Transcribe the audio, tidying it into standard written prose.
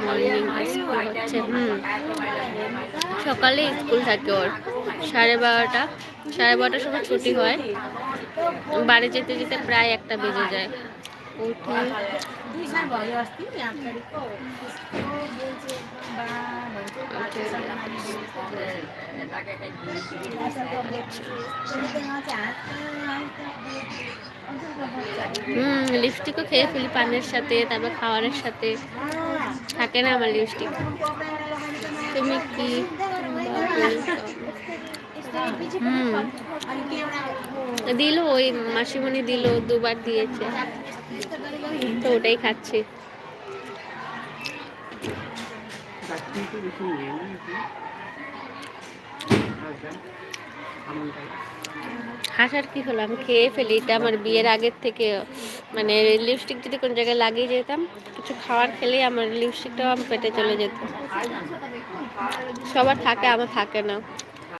Morning school হচ্ছে। সকালে school থাকে ওর 12:30, 12:30টার সময় ছুটি হয়। বাড়ি যেতে যেতে প্রায় 1টা বেজে যায়। উঠে লিপস্টিকও খেয়ে ফেলি পানের সাথে, তারপর খাবারের সাথে থাকে না আমার লিপস্টিক। তুমি কি দিল, ওই মাসিমণি দিল, 2বার দিয়েছে, তো ওটাই খাচ্ছি। হাসার কি হলো, আমি খেয়ে ফেলি। এটা আমার বিয়ের আগের থেকে, মানে লিপস্টিক যদি কোন জায়গায় লাগিয়ে যেতাম, কিছু খাবার খেলেই আমার লিপস্টিকটাও আমার পেটে চলে যেত। সবার থাকে, আমার থাকে না।